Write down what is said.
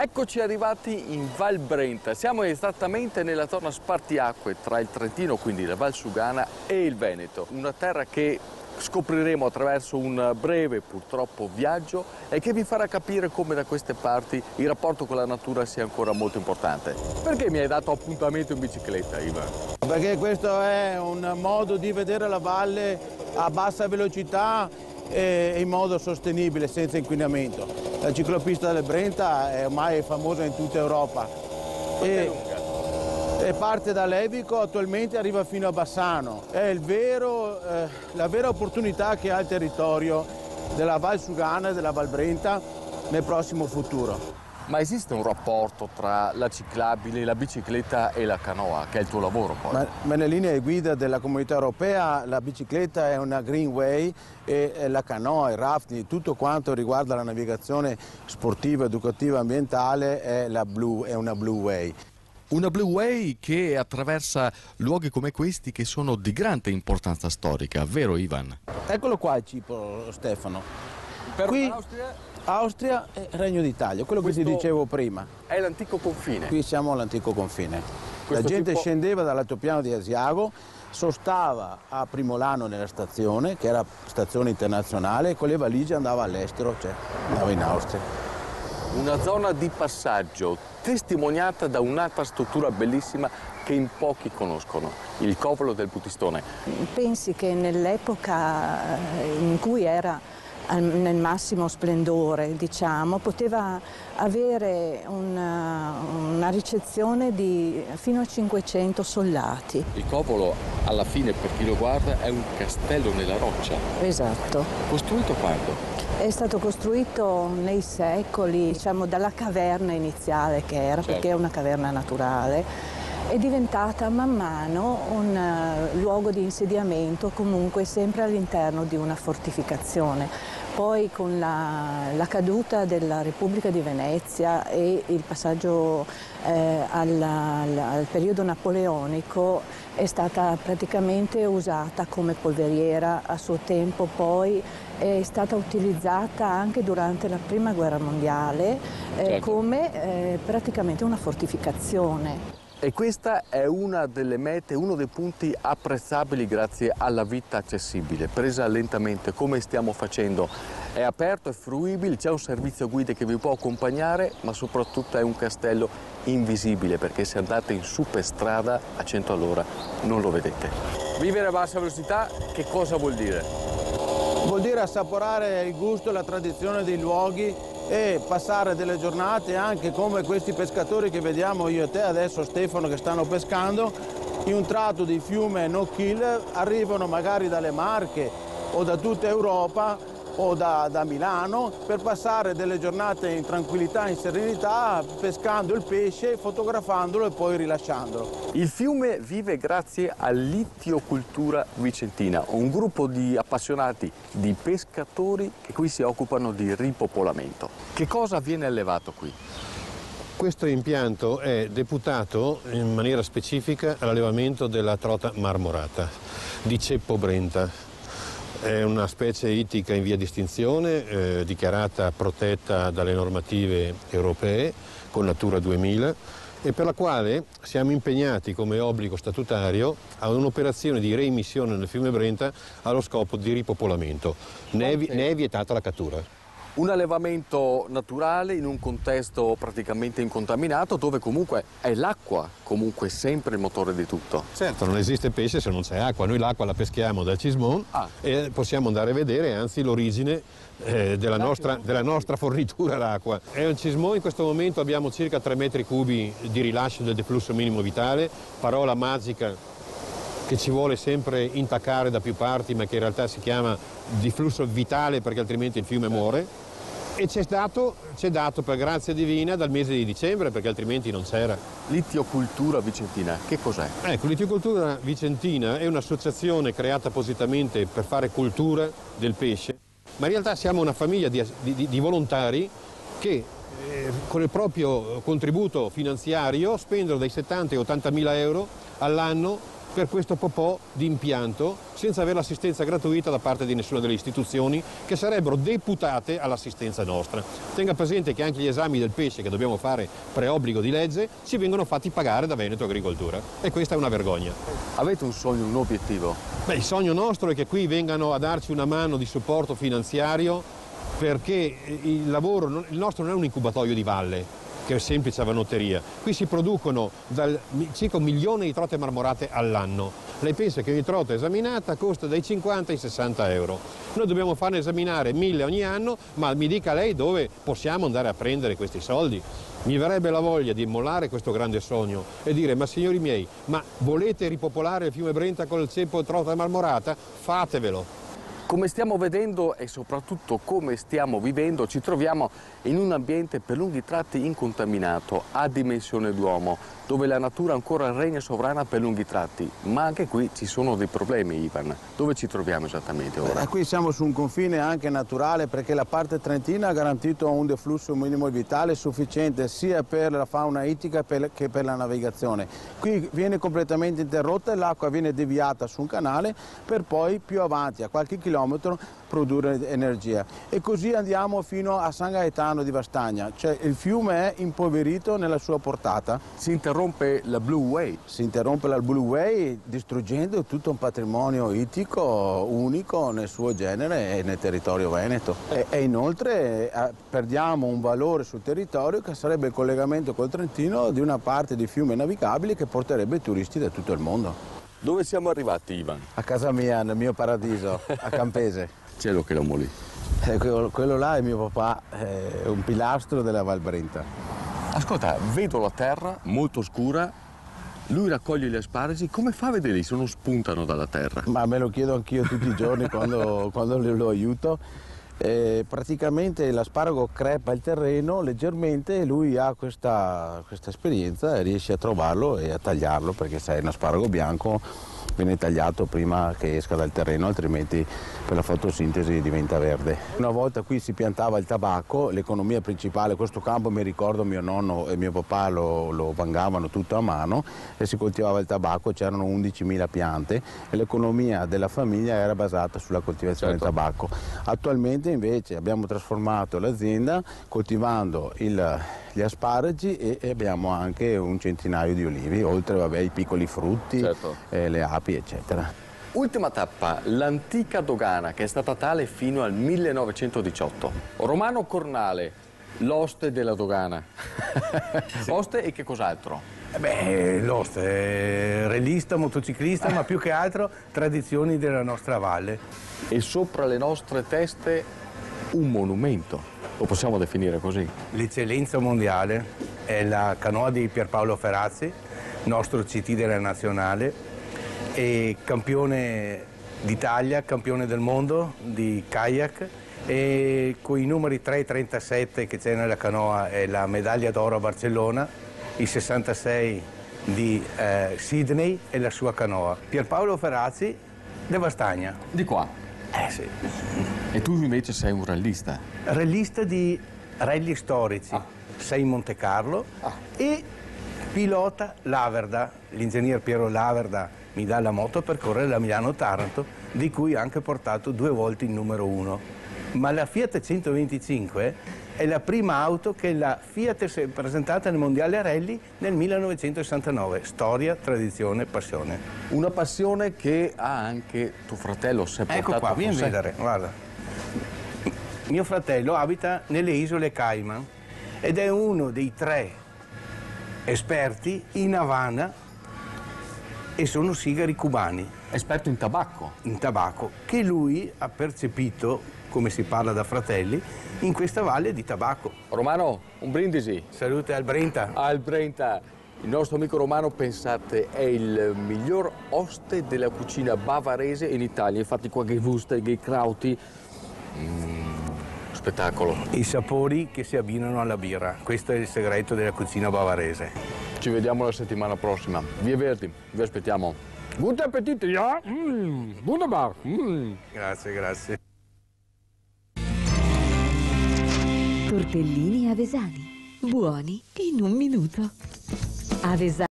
Eccoci arrivati in Val Brenta, siamo esattamente nella zona spartiacque tra il Trentino, quindi la Val Sugana, e il Veneto, una terra che scopriremo attraverso un breve, purtroppo, viaggio e che vi farà capire come da queste parti il rapporto con la natura sia ancora molto importante. Perché mi hai dato appuntamento in bicicletta, Ivan? Perché questo è un modo di vedere la valle a bassa velocità e in modo sostenibile, senza inquinamento. La ciclopista del Brenta è ormai famosa in tutta Europa e parte da Levico, attualmente arriva fino a Bassano. È la vera opportunità che ha il territorio della Val Sugana e della Val Brenta nel prossimo futuro. Ma esiste un rapporto tra la ciclabile, la bicicletta e la canoa, che è il tuo lavoro poi? Ma nelle linee guida della Comunità Europea la bicicletta è una green way e la canoa, il rafting, tutto quanto riguarda la navigazione sportiva, educativa, ambientale è una blue way. Una blue way che attraversa luoghi come questi che sono di grande importanza storica, vero Ivan? Eccolo qua il Cipro, Stefano. Per Qui Austria Austria e Regno d'Italia, quello che ti dicevo prima. È l'antico confine. Qui siamo all'antico confine. La gente scendeva dall'altopiano di Asiago, sostava a Primolano nella stazione, che era stazione internazionale, e con le valigie andava all'estero, cioè andava in Austria. Una zona di passaggio testimoniata da un'altra struttura bellissima che in pochi conoscono, il Covolo del Buttistone. Pensi che nell'epoca in cui era nel massimo splendore, diciamo, poteva avere una ricezione di fino a 500 soldati. Il Covolo, alla fine, per chi lo guarda, è un castello nella roccia. Esatto. Costruito quando? È stato costruito nei secoli, diciamo, dalla caverna iniziale che era, certo, perché è una caverna naturale. È diventata man mano un luogo di insediamento, comunque sempre all'interno di una fortificazione. Poi con la caduta della Repubblica di Venezia e il passaggio al periodo napoleonico è stata praticamente usata come polveriera a suo tempo, poi è stata utilizzata anche durante la Prima Guerra Mondiale certo, come praticamente una fortificazione. E questa è una delle mete, uno dei punti apprezzabili grazie alla vita accessibile, presa lentamente come stiamo facendo. È aperto, è fruibile, c'è un servizio guida che vi può accompagnare, ma soprattutto è un castello invisibile, perché se andate in su per strada a 100 all'ora non lo vedete. Vivere a bassa velocità che cosa vuol dire? Vuol dire assaporare il gusto e la tradizione dei luoghi e passare delle giornate anche come questi pescatori che vediamo io e te adesso, Stefano, che stanno pescando in un tratto di fiume no kill, arrivano magari dalle Marche o da tutta Europa o da Milano per passare delle giornate in tranquillità, in serenità, pescando il pesce, fotografandolo e poi rilasciandolo. Il fiume vive grazie all'Ittiocultura Vicentina, un gruppo di appassionati, di pescatori che qui si occupano di ripopolamento. Che cosa viene allevato qui? Questo impianto è deputato in maniera specifica all'allevamento della trota marmorata di ceppo Brenta. È una specie ittica in via di estinzione, dichiarata protetta dalle normative europee con Natura 2000 e per la quale siamo impegnati come obbligo statutario a un'operazione di reimmissione nel fiume Brenta allo scopo di ripopolamento. Ne è vietata la cattura. Un allevamento naturale in un contesto praticamente incontaminato dove comunque è l'acqua, comunque sempre il motore di tutto. Certo, non esiste pesce se non c'è acqua. Noi l'acqua la peschiamo dal Cismon e possiamo andare a vedere anzi l'origine della nostra fornitura d'acqua. È un Cismon, in questo momento abbiamo circa 3 metri cubi di rilascio del deflusso minimo vitale, parola magica che ci vuole sempre intaccare da più parti ma che in realtà si chiama deflusso vitale perché altrimenti il fiume muore. E c'è dato per grazia divina dal mese di dicembre perché altrimenti non c'era. L'Ittiocultura Vicentina, che cos'è? Ecco, l'Ittiocultura Vicentina è un'associazione creata appositamente per fare cultura del pesce, ma in realtà siamo una famiglia di volontari che con il proprio contributo finanziario spendono dai 70 ai 80 mila euro all'anno per questo popò di impianto senza avere l'assistenza gratuita da parte di nessuna delle istituzioni che sarebbero deputate all'assistenza nostra. Tenga presente che anche gli esami del pesce che dobbiamo fare preobbligo di legge ci vengono fatti pagare da Veneto Agricoltura e questa è una vergogna. Avete un sogno, un obiettivo? Beh, il sogno nostro è che qui vengano a darci una mano di supporto finanziario perché il nostro non è un incubatorio di valle, che è semplice avanotteria. Qui si producono circa 1 milione di trote marmorate all'anno. Lei pensa che ogni trota esaminata costa dai 50 ai 60 euro. Noi dobbiamo farne esaminare 1000 ogni anno, ma mi dica lei dove possiamo andare a prendere questi soldi? Mi verrebbe la voglia di mollare questo grande sogno e dire: ma signori miei, ma volete ripopolare il fiume Brenta con il ceppo trota marmorata? Fatevelo! Come stiamo vedendo e soprattutto come stiamo vivendo, ci troviamo in un ambiente per lunghi tratti incontaminato, a dimensione d'uomo, dove la natura ancora regna sovrana per lunghi tratti. Ma anche qui ci sono dei problemi, Ivan. Dove ci troviamo esattamente ora? Qui siamo su un confine anche naturale perché la parte trentina ha garantito un deflusso minimo vitale sufficiente sia per la fauna ittica che per la navigazione. Qui viene completamente interrotta e l'acqua viene deviata su un canale per poi più avanti, a qualche chilometro, produrre energia. E così andiamo fino a San Gaetano di Vastagna, cioè il fiume è impoverito nella sua portata. Si interrompe la Blue Way. Si interrompe la Blue Way distruggendo tutto un patrimonio ittico unico nel suo genere e nel territorio veneto. E inoltre perdiamo un valore sul territorio che sarebbe il collegamento col Trentino di una parte di fiume navigabili che porterebbe turisti da tutto il mondo. Dove siamo arrivati, Ivan? A casa mia, nel mio paradiso, a Campese. Cielo che l'uomo lì. Quello là è mio papà, è un pilastro della Val Brenta. Ascolta, vedo la terra molto scura, lui raccoglie gli asparagi, come fa a vederli se non spuntano dalla terra? Ma me lo chiedo anch'io tutti i giorni quando lo aiuto. Praticamente l'asparago crepa il terreno leggermente e lui ha questa esperienza e riesce a trovarlo e a tagliarlo, perché sai, un asparago bianco viene tagliato prima che esca dal terreno, altrimenti per la fotosintesi diventa verde. Una volta qui si piantava il tabacco, l'economia principale, questo campo mi ricordo mio nonno e mio papà lo vangavano tutto a mano e si coltivava il tabacco, c'erano 11.000 piante e l'economia della famiglia era basata sulla coltivazione del tabacco. Attualmente invece abbiamo trasformato l'azienda coltivando gli asparagi e abbiamo anche un centinaio di olivi, oltre ai piccoli frutti, le api eccetera. Ultima tappa, l'antica dogana che è stata tale fino al 1918. Romano Cornale, l'oste della dogana. Oste e che cos'altro? L'oste, relista, motociclista, ma più che altro tradizioni della nostra valle. E sopra le nostre teste un monumento, lo possiamo definire così? L'eccellenza mondiale è la canoa di Pierpaolo Ferrazzi, nostro CT della nazionale, e campione d'Italia, campione del mondo di kayak, e con i numeri 3 e 37 che c'è nella canoa è la medaglia d'oro a Barcellona, i 66 di Sydney e la sua canoa. Pierpaolo Ferrazzi de Vastagna. Di qua? Sì. E tu invece sei un rallista? Rallista di rally storici, sei in Monte Carlo e pilota Laverda, l'ingegner Piero Laverda mi dà la moto per correre la Milano-Taranto, di cui ho anche portato 2 volte il numero 1. Ma la Fiat 125 è la prima auto che la Fiat si è presentata nel Mondiale Rally nel 1969. Storia, tradizione, passione. Una passione che ha anche tuo fratello, si è portato. Ecco qua, vieni a vedere, guarda. Mio fratello abita nelle isole Cayman ed è uno dei 3 esperti in Havana e sono sigari cubani. Esperto in tabacco? In tabacco, che lui ha percepito, come si parla da fratelli, in questa valle di tabacco. Romano, un brindisi. Salute al Brenta. Al Brenta. Il nostro amico Romano, pensate, è il miglior oste della cucina bavarese in Italia. Infatti qua che wuste, che krauti, spettacolo. I sapori che si abbinano alla birra. Questo è il segreto della cucina bavarese. Ci vediamo la settimana prossima. Vie Verdi, vi aspettiamo. Buon appetito, ja? Wunderbar. Grazie, grazie. Tortellini avesani, buoni in un minuto. Avesani.